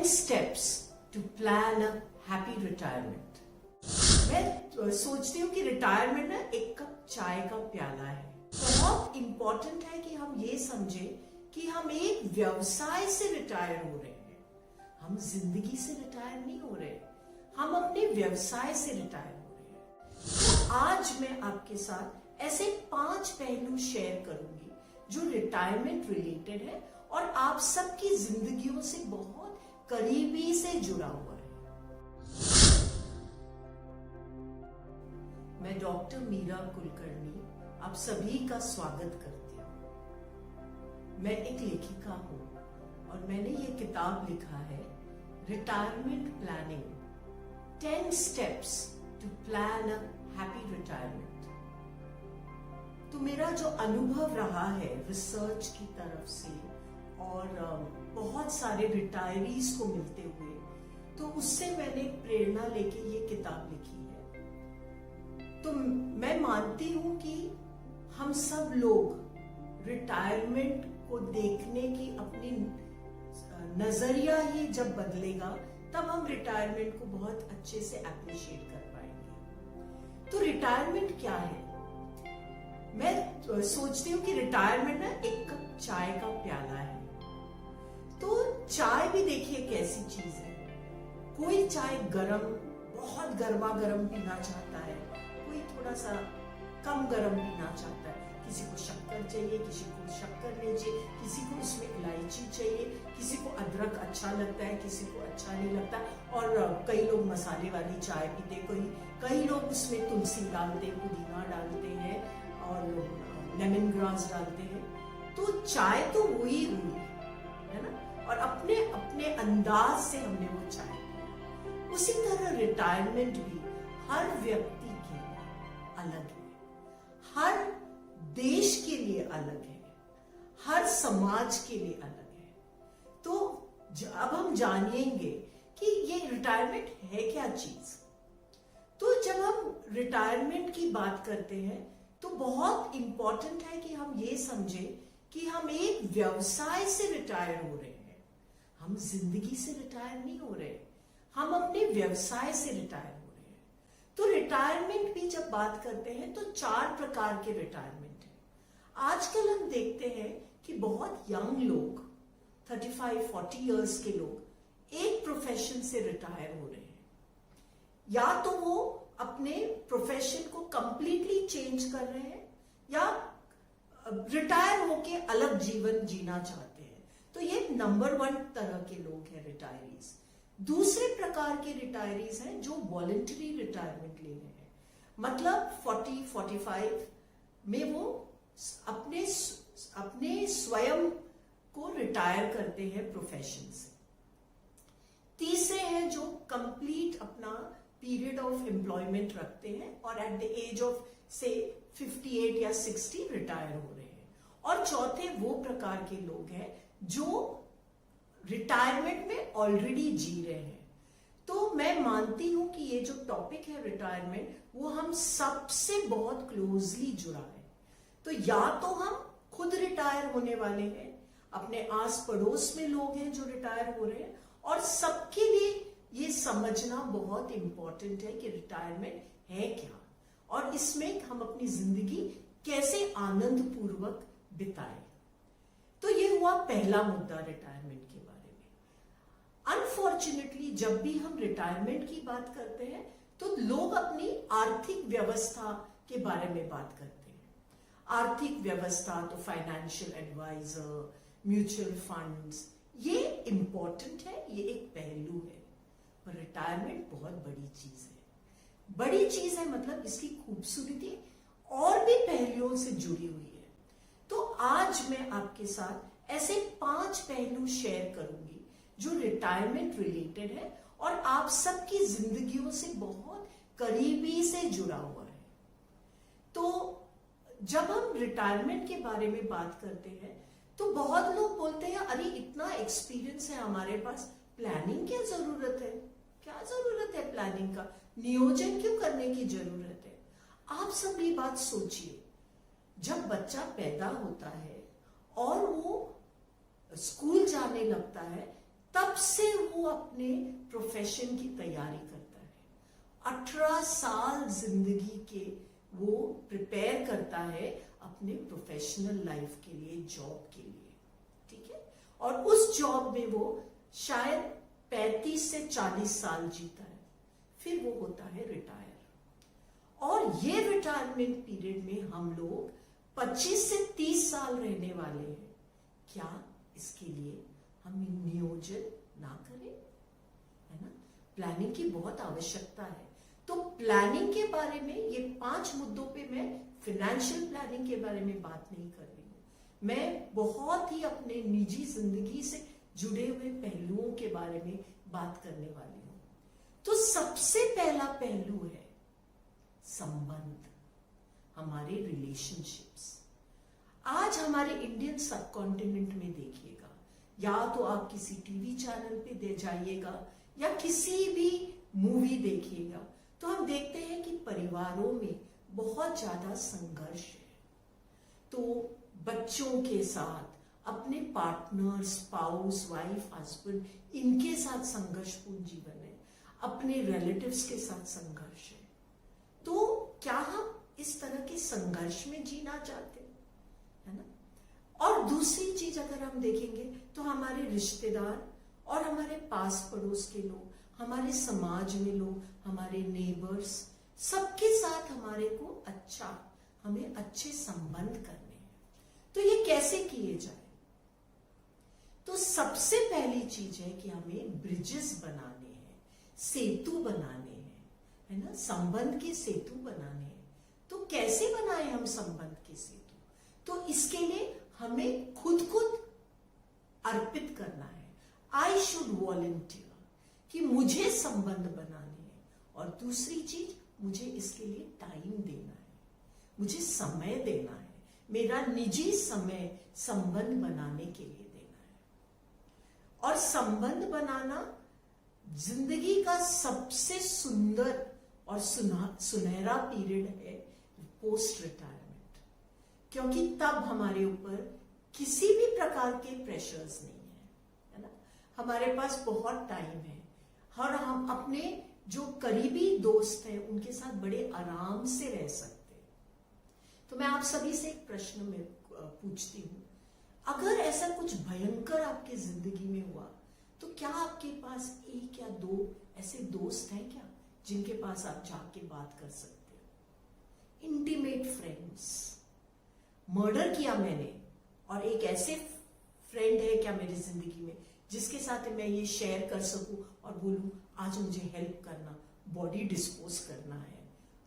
10 steps to plan a happy retirement। मैं सोचती हूँ कि रिटायरमेंट ना एक कप चाय का प्याला है। बहुत इंपॉर्टेंट है कि हम ये समझे कि हम एक व्यवसाय से रिटायर हो रहे हैं, हम जिंदगी से रिटायर नहीं हो रहे, हम अपने व्यवसाय से रिटायर हो रहे हैं। तो आज मैं आपके साथ ऐसे 5 पहलू शेयर करूंगी जो रिटायरमेंट रिलेटेड है और आप सबकी जिंदगियों से बहुत करीबी से जुड़ा हुआ है। मैं डॉक्टर मीरा कुलकर्णी आप सभी का स्वागत करती हूँ। मैं एक लेखिका हूँ और मैंने ये किताब लिखा है retirement planning 10 steps to plan a happy retirement. तो मेरा जो अनुभव रहा है रिसर्च की तरफ से और बहुत सारे रिटायरीज को मिलते हुए, तो उससे मैंने प्रेरणा लेके ये किताब लिखी है। तो मैं मानती हूं कि हम सब लोग रिटायरमेंट को देखने की अपनी नजरिया ही जब बदलेगा तब हम रिटायरमेंट को बहुत अच्छे से अप्रिशिएट कर पाएंगे। तो रिटायरमेंट क्या है? मैं सोचती हूँ कि रिटायरमेंट ना एक कप चाय का प्याला है। तो चाय भी देखिए कैसी चीज है। कोई चाय गरम, बहुत गर्मा गर्म पीना चाहता है, कोई थोड़ा सा कम गर्म पीना चाहता है, किसी को शक्कर चाहिए, किसी को शक्कर नहीं चाहिए, किसी को उसमें इलायची चाहिए, किसी को अदरक अच्छा लगता है, किसी को अच्छा नहीं लगता। और कई लोग मसाले वाली चाय पीते, कई लोग उसमें तुलसी डालते, पुदीना डालते हैं और लेमन ग्रास डालते हैं। तो चाय तो हुई है ना, और अपने अपने अंदाज से हमने वो चाय पिया। उसी तरह रिटायरमेंट भी हर व्यक्ति के लिए अलग है, हर देश के लिए अलग है, हर समाज के लिए अलग है। तो अब हम जानेंगे कि ये रिटायरमेंट है क्या चीज। तो जब हम रिटायरमेंट की बात करते हैं तो बहुत इंपॉर्टेंट है कि हम ये समझे कि हम एक व्यवसाय से रिटायर हो रहे हैं, हम जिंदगी से रिटायर नहीं हो रहे, हम अपने व्यवसाय से रिटायर हो रहे हैं। तो रिटायरमेंट भी जब बात करते हैं तो 4 प्रकार के रिटायरमेंट है। आजकल हम देखते हैं कि बहुत यंग लोग 35-40 इयर्स के लोग एक प्रोफेशन से रिटायर हो रहे हैं, या तो वो अपने प्रोफेशन को कंप्लीटली चेंज कर रहे हैं या रिटायर होके अलग जीवन जीना चाहते हैं। तो ये नंबर 1 तरह के लोग हैं रिटायरीज। दूसरे प्रकार के रिटायरीज हैं जो वॉलंटरी रिटायरमेंट ले रहे हैं, मतलब 40-45 में वो अपने स्वयं को रिटायर करते हैं प्रोफेशन से। तीसरे हैं जो कंप्लीट अपना पीरियड ऑफ एम्प्लॉयमेंट रखते हैं और एट द एज ऑफ से 58 या 60 रिटायर हो रहे हैं। और चौथे वो प्रकार के लोग हैं जो रिटायरमेंट में ऑलरेडी जी रहे हैं। तो मैं मानती हूं कि ये जो टॉपिक है रिटायरमेंट, वो हम सबसे बहुत क्लोजली जुड़ा है। तो या तो हम खुद रिटायर होने वाले हैं, अपने आस पड़ोस में लोग हैं जो रिटायर हो रहे हैं, और सबके लिए ये समझना बहुत इंपॉर्टेंट है कि रिटायरमेंट है क्या और इसमें हम अपनी जिंदगी कैसे आनंद पूर्वक बिताएं। तो ये हुआ पहला मुद्दा रिटायरमेंट के बारे में। अनफॉर्चुनेटली जब भी हम रिटायरमेंट की बात करते हैं तो लोग अपनी आर्थिक व्यवस्था के बारे में बात करते हैं। आर्थिक व्यवस्था तो फाइनेंशियल एडवाइजर, म्यूचुअल फंड्स, ये इंपॉर्टेंट है, ये एक पहलू है। पर रिटायरमेंट बहुत बड़ी चीज है। बड़ी चीज है मतलब इसकी खूबसूरती और भी पहलुओं से जुड़ी हुई है। तो आज मैं आपके साथ ऐसे 5 पहलू शेयर करूंगी जो रिटायरमेंट रिलेटेड है और आप सबकी जिंदगियों से बहुत करीबी से जुड़ा हुआ है। तो जब हम रिटायरमेंट के बारे में बात करते हैं तो बहुत लोग बोलते हैं, अरे इतना एक्सपीरियंस है हमारे पास, प्लानिंग क्या जरूरत है, क्या जरूरत है प्लानिंग का, नियोजन क्यों करने की जरूरत है। आप सब ये बात सोचिए, जब बच्चा पैदा होता है और वो स्कूल जाने लगता है तब से वो वो अपने प्रोफेशन की तैयारी करता है। 18 साल जिंदगी के वो प्रिपेयर करता है अपने प्रोफेशनल लाइफ के लिए, जॉब के लिए, ठीक है। और उस जॉब में वो शायद 35 से 40 साल जीता है, फिर वो होता है रिटायर। और ये रिटायरमेंट पीरियड में हम लोग 25 से 30 साल रहने वाले हैं। क्या इसके लिए हम नियोजन ना करें, है ना? प्लानिंग की बहुत आवश्यकता है। तो प्लानिंग के बारे में ये 5 मुद्दों पे मैं फाइनेंशियल प्लानिंग के बारे में बात नहीं कर रही हूं। मैं बहुत ही अपने निजी जिंदगी से जुड़े हुए पहलुओं के बारे में बात करने वाली हूं। तो सबसे पहला पहलू है संबंध, हमारे रिलेशनशिप्स। आज हमारे इंडियन सब कॉन्टिनेंट में देखिएगा, या तो आप किसी टीवी चैनल पे दे जाइएगा या किसी भी मूवी देखिएगा, तो हम देखते हैं कि परिवारों में बहुत ज्यादा संघर्ष है। तो बच्चों के साथ, अपने पार्टनर, स्पाउस, वाइफ, हस्बैंड, इनके साथ संघर्षपूर्ण जीवन है, अपने रिलेटिव्स के साथ संघर्ष है। तो क्या हम इस तरह के संघर्ष में जीना चाहते हैं, है ना? और दूसरी चीज अगर हम देखेंगे तो हमारे रिश्तेदार और हमारे पास पड़ोस के लोग, हमारे समाज में लोग, हमारे नेबर्स, सबके साथ हमें अच्छे संबंध करने हैं। तो ये कैसे किए जाए? तो सबसे पहली चीज है कि हमें ब्रिजेस बनाने हैं, सेतु बनाने हैं, है ना? संबंध के सेतु बनाने हैं। तो कैसे बनाए हम संबंध के सेतु? तो इसके लिए हमें खुद अर्पित करना है। आई शुड वॉलंटियर, कि मुझे संबंध बनाने हैं। और दूसरी चीज, मुझे इसके लिए टाइम देना है, मुझे समय देना है, मेरा निजी समय संबंध बनाने के लिए देना है। और संबंध बनाना जिंदगी का सबसे सुंदर और सुनहरा पीरियड है पोस्ट रिटायरमेंट, क्योंकि तब हमारे ऊपर किसी भी प्रकार के प्रेशर्स नहीं है ना? हमारे पास बहुत टाइम है और हम अपने जो करीबी दोस्त हैं उनके साथ बड़े आराम से रह सकते हैं। तो मैं आप सभी से एक प्रश्न में पूछती हूँ, अगर ऐसा कुछ भयंकर आपकी जिंदगी में हुआ तो क्या आपके पास एक या दो ऐसे दोस्त हैं क्या जिनके पास आप जाके बात कर सकते हो? Intimate friends. मर्डर किया मैंने और एक ऐसे फ्रेंड है क्या मेरी जिंदगी में जिसके साथ मैं ये शेयर कर सकूं और बोलूं आज मुझे हेल्प करना, बॉडी डिस्पोज करना है,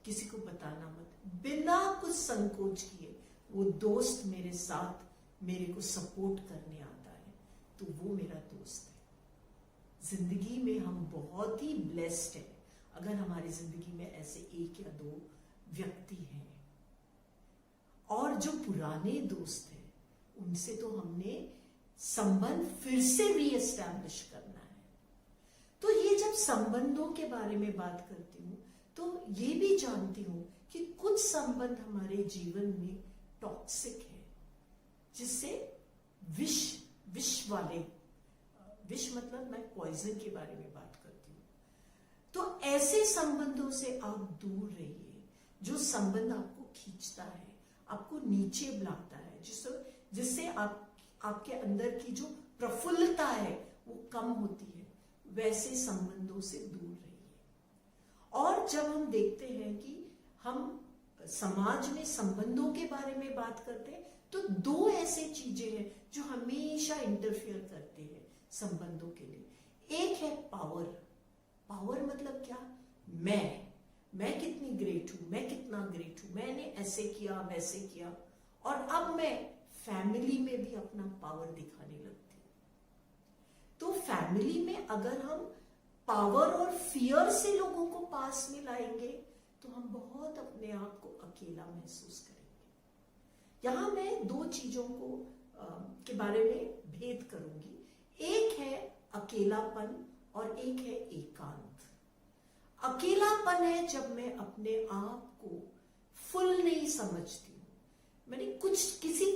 किसी को बताना मत, बिना कुछ संकोच किए वो दोस्त मेरे साथ मेरे को सपोर्ट करने आता है, तो वो मेरा दोस्त है। जिंदगी में हम बहुत ही ब्लेस्ड हैं अगर हमारी जिंदगी में ऐसे एक या दो व्यक्ति हैं। और जो पुराने दोस्त हैं उनसे तो हमने संबंध फिर से रीएस्टैब्लिश करना है। तो ये जब संबंधों के बारे में बात करती हूँ तो ये भी जानती हूँ कि कुछ संबंध हमारे जीवन में टॉक्सिक है, जिससे विष वाले, विष मतलब मैं पॉइजन के बारे में बात करती हूँ। तो ऐसे संबंधों से आप दूर रहिए जो संबंध आपको खींचता है, आपको नीचे लाता है, जिससे आपके अंदर की जो प्रफुल्लता है वो कम होती है, वैसे संबंधों से दूर रहिए। और जब हम देखते हैं कि हम समाज में संबंधों के बारे में बात करते हैं तो दो ऐसे चीजें हैं जो हमेशा इंटरफियर करते हैं संबंधों के लिए। एक है पावर। पावर मतलब क्या? मैं कितनी ग्रेट हूं, मैं कितना ग्रेट हूं, मैंने ऐसे किया वैसे किया, और अब मैं फैमिली में भी अपना पावर दिखाने लगती हूं। तो फैमिली में अगर हम पावर और फियर से लोगों को पास में लाएंगे तो हम बहुत अपने आप को अकेला महसूस करेंगे। यहां मैं दो चीजों को के बारे में भेद करूंगी। एक है अकेलापन और एक है एकांत। अकेलापन है जब मैं अपने आप को फुल नहीं समझती हूँ, मैंने किसी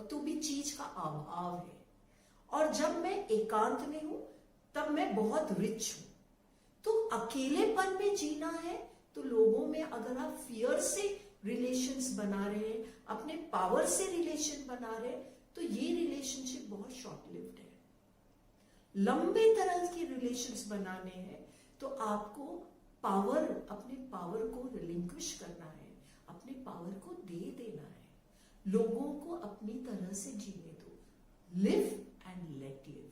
तो भी चीज का अभाव है। और जब मैं एकांत में हूं तब मैं बहुत रिच हूं। तो अकेलेपन में जीना है तो लोगों में अगर आप फियर से रिलेशंस बना रहे हैं, अपने पावर से रिलेशन बना रहे हैं, तो ये रिलेशनशिप बहुत शॉर्ट लिव्ड है। लंबे तरह के रिलेशंस बनाने हैं तो आपको पावर, अपने पावर को रिलिंक्विश करना है, अपने पावर को दे देना है, लोगों को अपनी तरह से जीने दो, लिव एंड लेट लिव।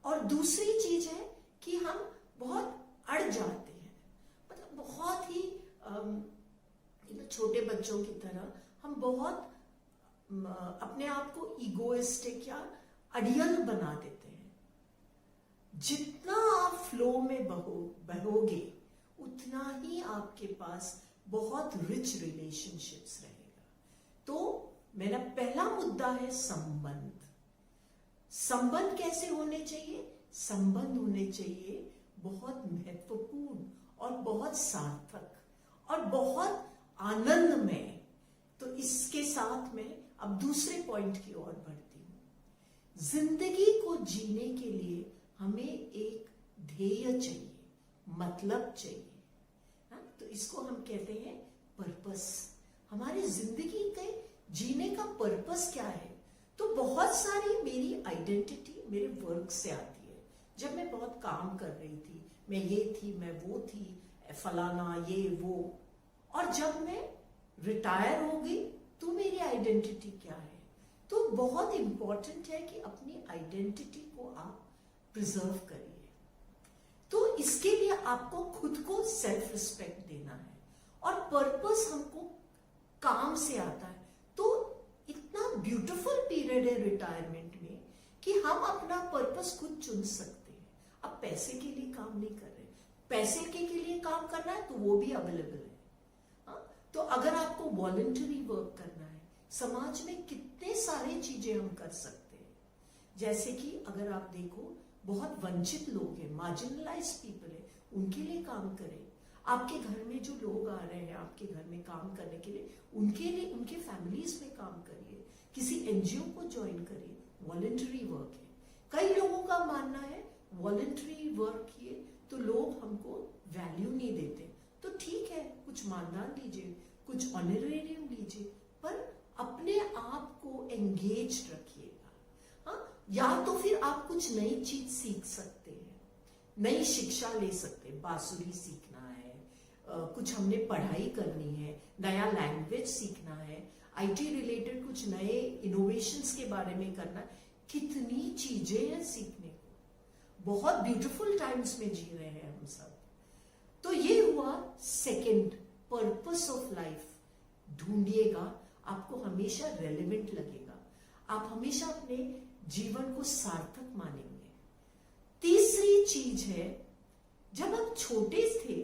और दूसरी चीज है कि हम बहुत अड़ जाते हैं, मतलब बहुत ही छोटे बच्चों की तरह हम बहुत अपने आप को इगोइस्टिक या अड़ियल बना देते हैं। जितना आप फ्लो में बहोगे उतना ही आपके पास बहुत रिच रिलेशनशिप्स रहेगा। तो मेरा पहला मुद्दा है संबंध। संबंध कैसे होने चाहिए? संबंध होने चाहिए बहुत महत्वपूर्ण और बहुत सार्थक और बहुत आनंदमय। तो इसके साथ में अब दूसरे पॉइंट की ओर बढ़ती हूं। जिंदगी को जीने के लिए हमें एक ध्येय चाहिए, मतलब चाहिए। तो इसको हम कहते हैं पर्पस। हमारी जिंदगी के जीने का पर्पस क्या है? तो बहुत सारी मेरी आइडेंटिटी मेरे वर्क से आती है। जब मैं बहुत काम कर रही थी, मैं ये थी, मैं वो थी, फलाना ये वो, और जब मैं रिटायर हो गई तो मेरी आइडेंटिटी क्या है? तो बहुत इंपॉर्टेंट है कि अपनी आइडेंटिटी को आप प्रिजर्व करिए। तो इसके लिए आपको खुद को सेल्फ रिस्पेक्ट देना है, और पर्पस हमको काम से आता है। तो इतना ब्यूटीफुल पीरियड है रिटायरमेंट में कि हम अपना पर्पस खुद चुन सकते हैं। अब पैसे के लिए काम नहीं कर रहे, पैसे के लिए काम करना है तो वो भी अवेलेबल है। तो अगर आपको वॉलंटरी वर्क करना है, समाज में कितने सारे चीजें हम कर सकते हैं। जैसे कि अगर आप देखो, बहुत वंचित लोग हैं, मार्जिनलाइज्ड पीपल है, उनके लिए काम करें। आपके घर में जो लोग आ रहे हैं आपके घर में काम करने के लिए, उनके फैमिलीज में काम करिए, किसी एनजीओ को ज्वाइन करिए। वॉलंटरी वर्क है। कई लोगों का मानना है वॉलंटरी वर्क किए तो लोग हमको वैल्यू नहीं देते। तो ठीक है, कुछ मानदान लीजिए, कुछ ऑनरेरियम लीजिए, पर अपने आप को एंगेज रखिएगा। हाँ, या तो फिर आप कुछ नई चीज सीख सकते हैं, नई शिक्षा ले सकते हैं, बांसुरी सीखना है, कुछ हमने पढ़ाई करनी है, नया लैंग्वेज सीखना है, आईटी रिलेटेड कुछ नए इनोवेशंस के बारे में करना है। कितनी चीजें हैं सीखने को। बहुत ब्यूटीफुल टाइम्स में जी रहे हैं हम सब। तो ये हुआ सेकंड, पर्पस ऑफ लाइफ ढूंढिएगा, आपको हमेशा रेलेवेंट लगेगा, आप हमेशा अपने जीवन को सार्थक मानेंगे। तीसरी चीज है, जब हम छोटे थे,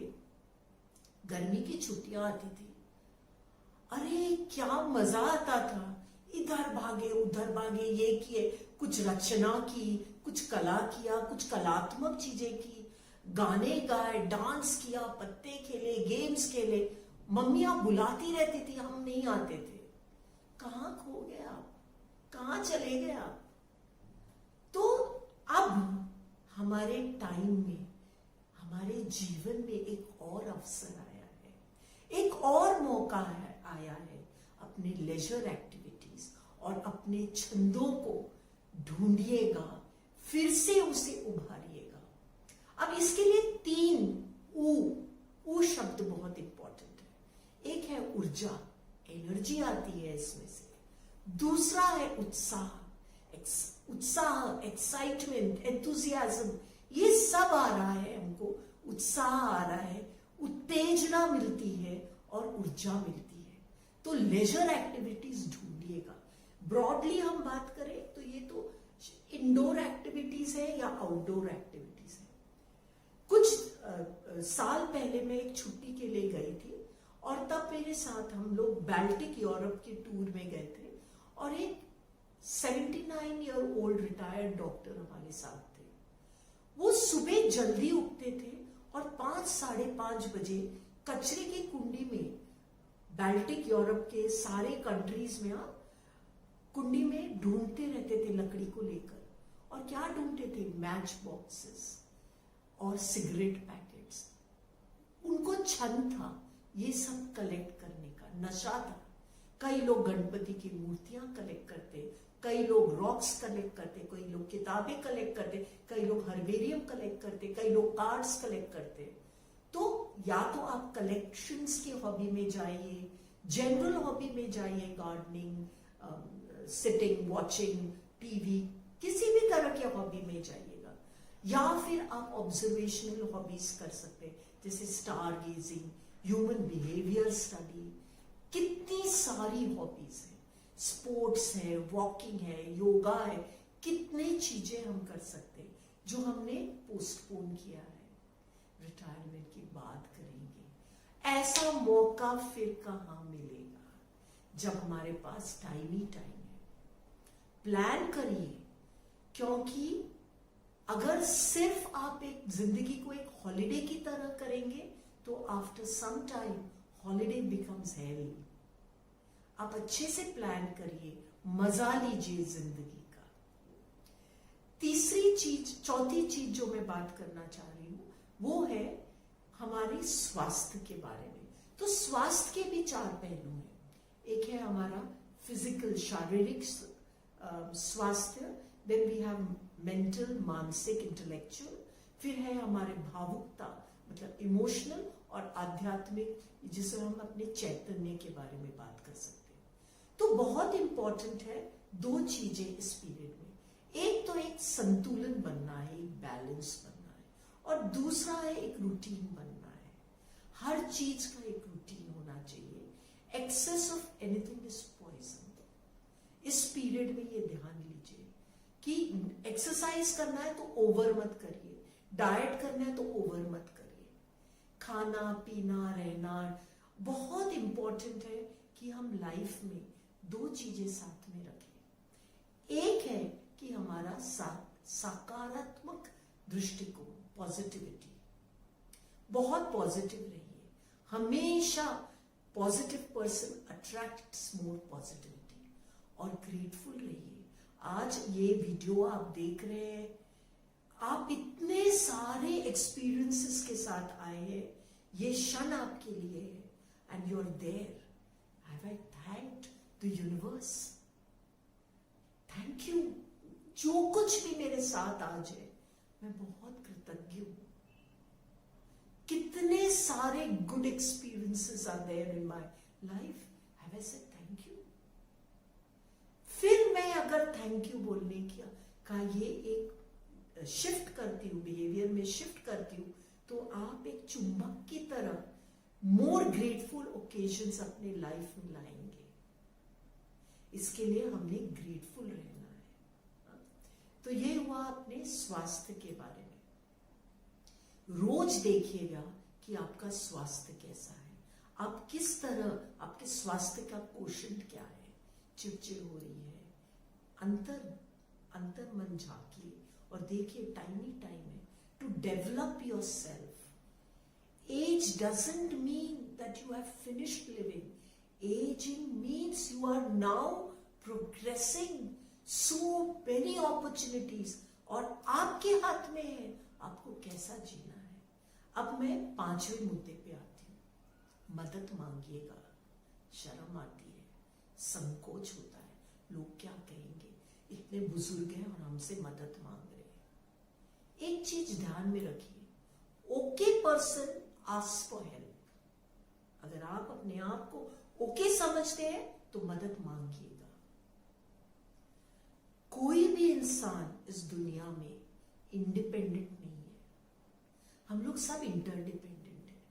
गर्मी की छुट्टियां आती थी, अरे क्या मजा आता था। इधर भागे उधर भागे, ये किए, कुछ रचना की, कुछ कला किया, कुछ कलात्मक चीजें की, गाने गाए, डांस किया, पत्ते खेले, गेम्स खेले। मम्मियां बुलाती रहती थी, हम नहीं आते थे। कहां खो गए आप? कहां चले गए आप? तो अब हमारे टाइम में, हमारे जीवन में एक और अवसर आया है, एक और मौका आया है अपने लेजर एक्टिविटीज और अपने छंदों को ढूंढिएगा, फिर से उसे उभारिएगा। अब इसके लिए 3 ऊ शब्द बहुत इंपॉर्टेंट है। एक है ऊर्जा, एनर्जी आती है इसमें से। दूसरा है उत्साह, एक्साइटमेंट, एंथुजियाज्म, ये सब आ रहा है हमको। उत्साह आ रहा है, उत्तेजना मिलती है और ऊर्जा मिलती है। तो लेजर एक्टिविटीज ढूंढिएगा। ब्रॉडली हम बात करें तो ये तो इंडोर एक्टिविटीज है या आउटडोर एक्टिविटीज है। कुछ साल पहले मैं एक छुट्टी के लिए गई थी, और तब मेरे साथ हम लोग बाल्टिक यूरोप के टूर में गए थे, और एक 79 ईयर ओल्ड रिटायर्ड डॉक्टर हमारे साथ थे। वो सुबह जल्दी उठते थे और 5, साढ़े 5 बजे कचरे की कुंडी में, बाल्टिक यूरोप के सारे कंट्रीज में आप कुंडी में ढूंढते रहते थे लकड़ी को लेकर, और क्या ढूंढते थे? मैच बॉक्सेस और सिगरेट पैकेट्स। उनको छंद था ये सब कलेक्ट करने का, नशा था। कई लोग गणपति की मूर्तियां कलेक्ट करते, कई लोग रॉक्स कलेक्ट करते, कई लोग किताबें कलेक्ट करते, कई लोग हर्बेरियम कलेक्ट करते, कई लोग कार्ड्स कलेक्ट करते। तो या तो आप कलेक्शंस की हॉबी में जाइए, जनरल हॉबी में जाइए, गार्डनिंग, सिटिंग, वॉचिंग टीवी, किसी भी तरह की हॉबी में जाइएगा। या फिर आप ऑब्जर्वेशनल हॉबीज कर सकते हैं, जैसे star gazing, human behaviour study. कितनी सारी हॉबीज है, स्पोर्ट्स है, वॉकिंग है, योगा है, कितने चीजें हम कर सकते हैं जो हमने पोस्टपोन किया है। रिटायरमेंट की बात करेंगे। ऐसा मौका फिर कहाँ मिलेगा जब हमारे पास टाइम ही टाइम है। प्लान करिए, क्योंकि अगर सिर्फ आप एक जिंदगी को एक हॉलिडे की तरह करेंगे तो after some time holiday becomes hell. आप अच्छे से प्लान करिए, मजा लीजिए जिंदगी का। चौथी चीज जो मैं बात करना चाह रही हूं वो है हमारे स्वास्थ्य के बारे में। तो स्वास्थ्य के भी 4 पहलू हैं। एक है हमारा फिजिकल, शारीरिक स्वास्थ्य, देन वी हैव मेंटल, मानसिक, इंटेलेक्चुअल, फिर है हमारे भावुकता मतलब इमोशनल, और आध्यात्मिक, जिसे हम अपने चैतन्य के बारे में बात कर सकते हैं। तो बहुत इंपॉर्टेंट है 2 चीजें इस पीरियड में। एक तो एक संतुलन बनना है, एक बैलेंस बनना है, और दूसरा है एक रूटीन बनना है। हर चीज का एक रूटीन होना चाहिए। Excess of anything is poison. इस पीरियड में ये ध्यान लीजिए कि एक्सरसाइज करना है तो ओवर मत करिए, डाइट करना है तो ओवर मत करिए। खाना पीना रहना बहुत इंपॉर्टेंट है कि हम लाइफ में 2 चीजें साथ में रखें। एक है कि हमारा सकारात्मक दृष्टिकोण, पॉजिटिविटी, बहुत पॉजिटिव रहिए। हमेशा पॉजिटिव पर्सन अट्रैक्ट्स मोर पॉजिटिविटी। और ग्रेटफुल रहिए। आज ये वीडियो आप देख रहे हैं, आप इतने सारे एक्सपीरियंसेस के साथ आए हैं, ये क्षण आपके लिए है, and you are there. Have I thanked the universe? Thank you. जो कुछ भी मेरे साथ आज है, मैं बहुत कृतज्ञ हूं। कितने सारे good experiences are there in my life. Have I said thank you? फिर मैं अगर थैंक यू बोलने का ये एक शिफ्ट करती हूँ, बिहेवियर में शिफ्ट करती हूँ, तो आप एक चुंबक की तरह मोर ग्रेटफुल ओकेजन्स अपने लाइफ में लाएंगे। इसके लिए हमने ग्रेटफुल रहना है। तो ये हुआ अपने स्वास्थ्य के बारे में। रोज देखिएगा कि आपका स्वास्थ्य कैसा है, आप किस तरह, आपके स्वास्थ्य का कोशंट क्या है। चिड़चिड़ हो रही है, अंतर मन झांकिए और देखिए टाइम ही टाइम है to develop yourself. Age doesn't mean that you have finished living. Ageing means you are now progressing. So many opportunities, और आपके हाथ में है आपको कैसा जीना है। अब मैं 5वें मुद्दे पे आती हूं। मदद मांगिएगा। शर्म आती है, संकोच होता है, लोग क्या कहेंगे, इतने बुजुर्ग हैं और हमसे मदद मांग रहे हैं। एक चीज ध्यान में रखिए, okay person ask for help. अगर आप अपने आप को ओके समझते हैं तो मदद मांगिएगा। कोई भी इंसान इस दुनिया में इंडिपेंडेंट नहीं है। हम लोग सब इंटरडिपेंडेंट हैं।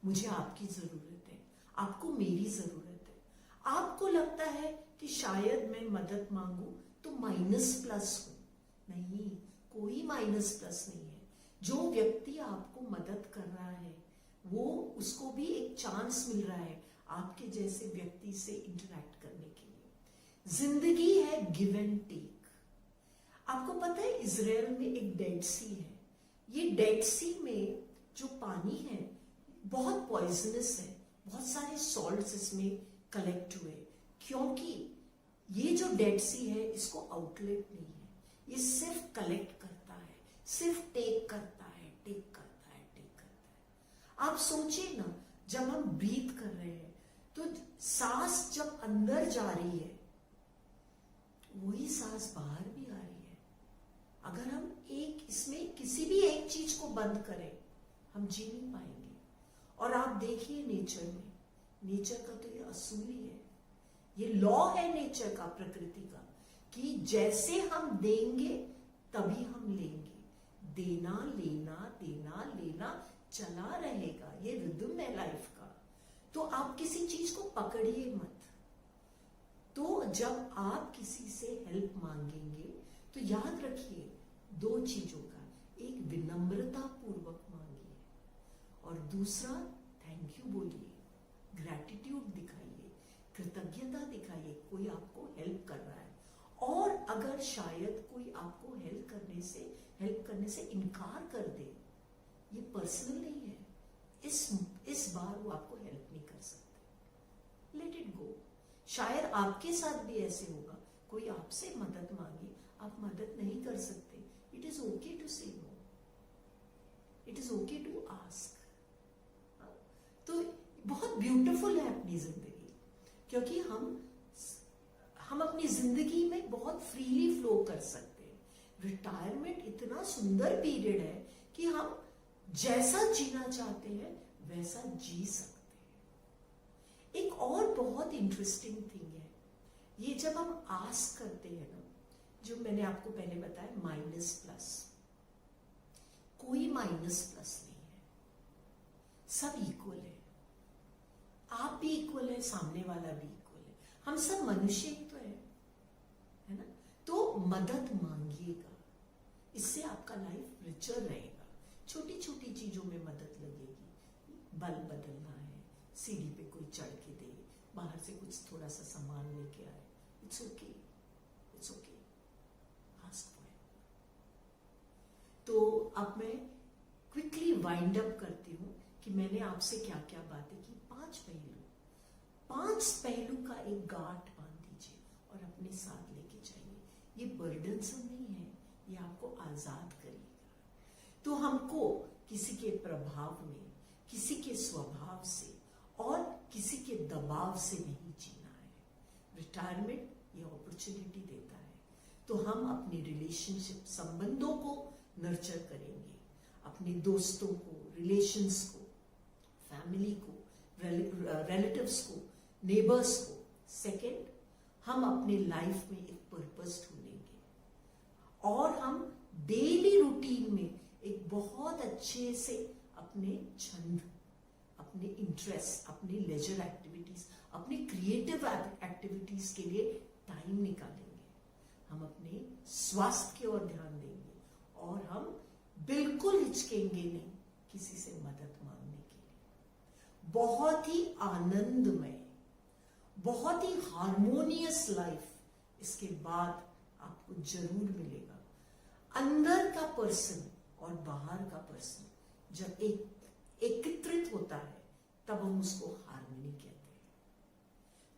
मुझे आपकी जरूरत है, आपको मेरी जरूरत है। आपको लगता है कि शायद मैं मदद मांगू तो माइनस प्लस हो। नहीं, कोई माइनस प्लस नहीं है। जो व्यक्ति आपको मदद कर रहा है वो, उसको भी एक चांस मिल रहा है आपके जैसे व्यक्ति से इंटरैक्ट करने के लिए। जिंदगी है गिव एंड टेक। आपको पता है इजराइल में एक डेड सी है। ये डेड सी में जो पानी है बहुत पॉइजनस है, बहुत सारे सॉल्ट्स इसमें कलेक्ट हुए, क्योंकि ये जो डेड सी है इसको आउटलेट नहीं है। ये सिर्फ कलेक्ट करता है, सिर्फ टेक करता है, टेक करता है, टेक करता है। आप सोचिए ना, जब हम ब्रीथ कर रहे हैं तो सांस जब अंदर जा रही है वही सांस बाहर भी आ रही है। अगर हम इसमें किसी भी एक चीज को बंद करें हम जी नहीं पाएंगे। और आप देखिए नेचर में, नेचर का तो ये असूल ही है, ये लॉ है नेचर का, प्रकृति का, कि जैसे हम देंगे तभी हम लेंगे। देना लेना देना लेना चला रहेगा, ये रिदम है लाइफ का। तो आप किसी चीज को पकड़िए मत। तो जब आप किसी से हेल्प मांगेंगे तो याद रखिए दो चीजों का, एक विनम्रता पूर्वक मांगिए और दूसरा थैंक यू बोलिए, ग्रैटिट्यूड दिखाइए, कृतज्ञता दिखाइए, कोई आपको हेल्प कर रहा है। और अगर शायद कोई आपको हेल्प करने से इनकार कर दे, ये पर्सनल नहीं है, इस बार वो आपको हेल्प नहीं कर सकते, लेट इट गो। शायद आपके साथ भी ऐसे होगा, कोई आपसे मदद मांगे, आप मदद नहीं कर सकते, it is okay to say no, it is okay to ask. तो बहुत ब्यूटीफुल है अपनी जिंदगी, क्योंकि हम अपनी जिंदगी में बहुत फ्रीली फ्लो कर सकते हैं। रिटायरमेंट इतना सुंदर पीरियड है कि हम जैसा जीना चाहते हैं वैसा जी सकते हैं। एक और बहुत इंटरेस्टिंग थिंग है, ये जब हम आस्क करते हैं ना, जो मैंने आपको पहले बताया माइनस प्लस, कोई माइनस प्लस नहीं है, सब इक्वल है। आप भी इक्वल है, सामने वाला भी इक्वल है, हम सब मनुष्य ही तो है ना। तो मदद मांगिएगा, इससे आपका लाइफ रिचर रहेगा। छोटी छोटी चीजों में मदद लगेगी, बल्ब बदलना है, सीढ़ी पे कोई चढ़ के दे, बाहर से कुछ थोड़ा सा सामान लेके आए, it's okay, it's okay, ask for it. तो अब मैं क्विकली वाइंड अप करती हूँ कि मैंने आपसे क्या क्या बातें की। 5 पहलू का एक गांठ बांध दीजिए और अपने साथ लेके जाइए। ये बर्डनसम नहीं है, ये आपको आजाद करेगा। तो हमको किसी के प्रभाव में, किसी के स्वभाव से और किसी के दबाव से नहीं जीना है। रिटायरमेंट ये अपॉर्चुनिटी देता है, तो हम अपने रिलेशनशिप, संबंधों को नर्चर करेंगे, अपने दोस्तों को, रिलेशंस को, फैमिली को, रिलेटिव्स को, नेबर्स को। सेकंड, हम अपने लाइफ में एक पर्पस ढूंढेंगे और हम डेली रूटीन में एक बहुत अच्छे से अपने छंद, अपने इंटरेस्ट, अपने लेजर एक्टिविटीज, अपनी क्रिएटिव एक्टिविटीज के लिए टाइम निकालेंगे। हम अपने स्वास्थ्य की ओर ध्यान देंगे और हम बिल्कुल हिचकेंगे नहीं किसी से मदद मांगने के लिए। बहुत ही आनंदमय, बहुत ही हार्मोनियस लाइफ इसके बाद आपको जरूर मिलेगा। अंदर का पर्सन और बाहर का पर्सन जब एकत्रित होता है तब हम उसको हार्मनी कहते हैं।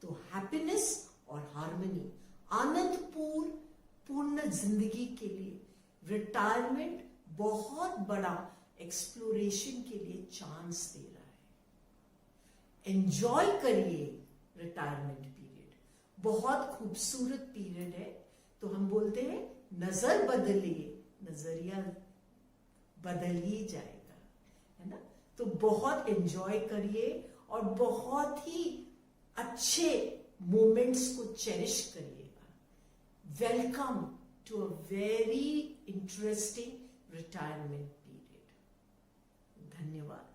तो हैप्पीनेस और हार्मनी, पूर्ण जिंदगी के लिए रिटायरमेंट बहुत बड़ा एक्सप्लोरेशन के लिए चांस दे रहा है। एंजॉय करिए रिटायरमेंट पीरियड, बहुत खूबसूरत पीरियड है। तो हम बोलते हैं नजर बदलिए, नजरिया बदल ही जाएगा, है ना। तो बहुत एंजॉय करिए और बहुत ही अच्छे मोमेंट्स को चेरिश करिएगा। Welcome to a very interesting retirement period. धन्यवाद।